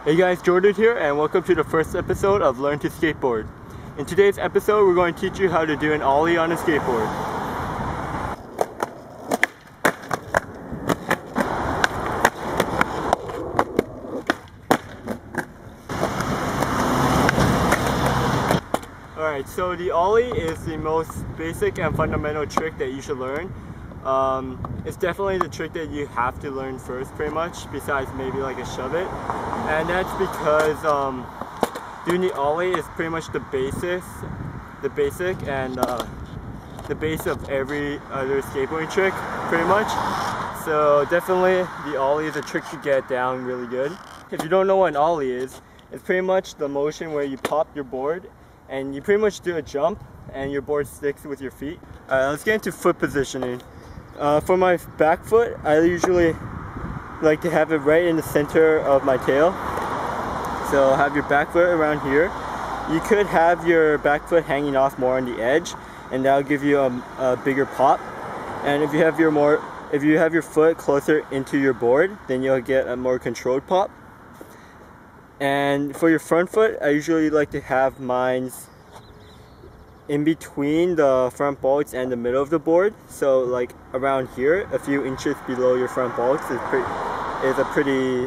Hey guys, TheJordude here, and welcome to the first episode of Learn to Skateboard. In today's episode, we're going to teach you how to do an ollie on a skateboard. Alright, so the ollie is the most basic and fundamental trick that you should learn. It's definitely the trick that you have to learn first, pretty much, besides maybe like a shove it. And that's because doing the ollie is pretty much the basic and the base of every other skateboarding trick, pretty much. So definitely the ollie is a trick to get down really good. If you don't know what an ollie is, it's pretty much the motion where you pop your board and you pretty much do a jump and your board sticks with your feet. Alright, let's get into foot positioning. For my back foot, I usually like to have it right in the center of my tail. So have your back foot around here. You could have your back foot hanging off more on the edge, and that'll give you a bigger pop. And if you have your foot closer into your board, then you'll get a more controlled pop. And for your front foot, I usually like to have mine in between the front bolts and the middle of the board. So like around here, a few inches below your front bolts is a pretty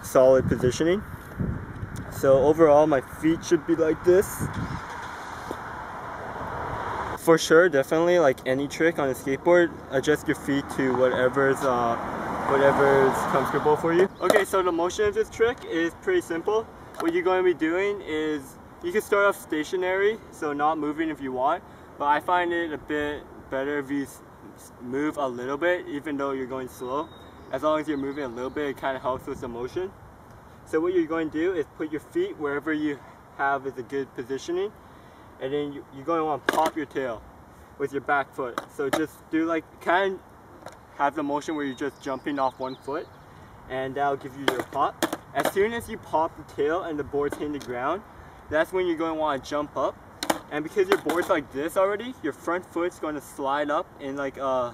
solid positioning. So overall, my feet should be like this. For sure, definitely, like any trick on a skateboard, adjust your feet to whatever's comfortable for you. Okay, so the motion of this trick is pretty simple. What you're going to be doing is, you can start off stationary, so not moving if you want, but I find it a bit better if you move a little bit, even though you're going slow. As long as you're moving a little bit, it kind of helps with the motion. So what you're going to do is put your feet wherever you have is a good positioning, and then you're going to want to pop your tail with your back foot. So just do like, kind of have the motion where you're just jumping off one foot, and that'll give you your pop. As soon as you pop the tail and the board's hitting the ground, that's when you're going to want to jump up. And because your board's like this already, your front foot's going to slide up in like a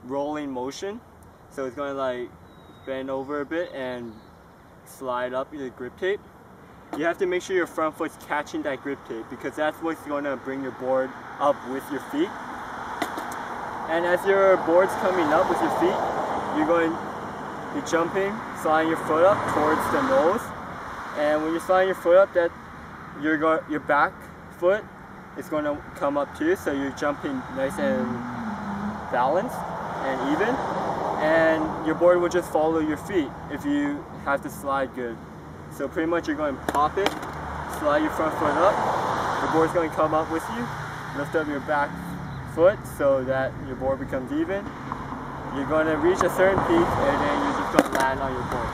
rolling motion. So it's going to like bend over a bit and slide up your grip tape. You have to make sure your front foot's catching that grip tape, because that's what's going to bring your board up with your feet. And as your board's coming up with your feet, you're going to be jumping, sliding your foot up towards the nose. And when you're sliding your foot up, your back foot is going to come up too, so you're jumping nice and balanced and even, and your board will just follow your feet if you have to slide good. So pretty much you're going to pop it, slide your front foot up, your board's going to come up with you, lift up your back foot so that your board becomes even. You're going to reach a certain peak, and then you're just going to land on your board.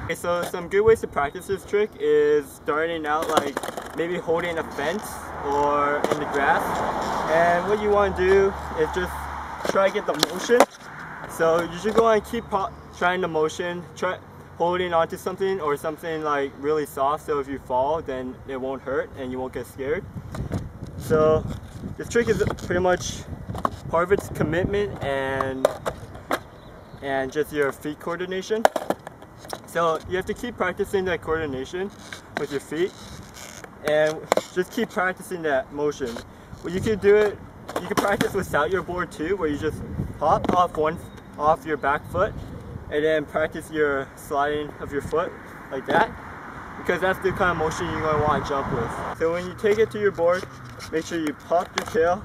Okay, so some good ways to practice this trick is starting out like maybe holding a fence or in the grass. And what you want to do is just try to get the motion. So you should go and keep trying the motion, try holding onto something or something like really soft, so if you fall then it won't hurt and you won't get scared. So this trick is pretty much part of its commitment and just your feet coordination. So you have to keep practicing that coordination with your feet and just keep practicing that motion. Well, you can practice without your board too, where you just pop off your back foot and then practice your sliding of your foot like that, because that's the kind of motion you're going to want to jump with. So when you take it to your board, make sure you pop your tail,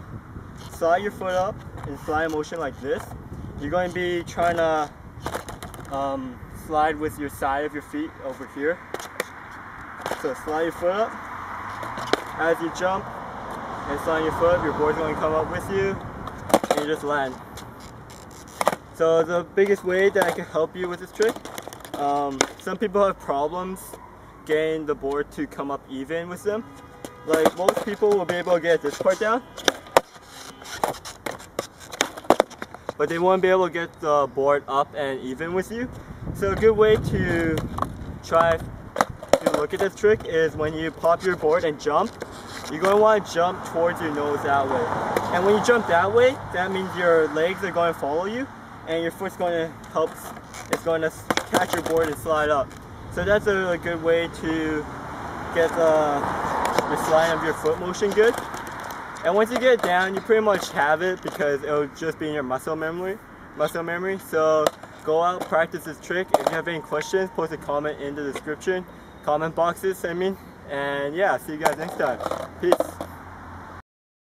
slide your foot up and slide a motion like this. You're going to be trying to slide with your side of your feet over here. So slide your foot up. As you jump and slide your foot up, your board's going to come up with you and you just land. So the biggest way that I can help you with this trick, some people have problems getting the board to come up even with them. Like most people will be able to get this part down, but they won't be able to get the board up and even with you. So a good way to try to look at this trick is when you pop your board and jump, you're going to want to jump towards your nose that way. And when you jump that way, that means your legs are going to follow you and your foot's going to help, it's going to catch your board and slide up. So that's a really good way to get the slide of your foot motion good. And once you get it down, you pretty much have it because it'll just be in your muscle memory. So go out, practice this trick. If you have any questions, post a comment in the description, comment boxes, I mean. And yeah, see you guys next time. Peace.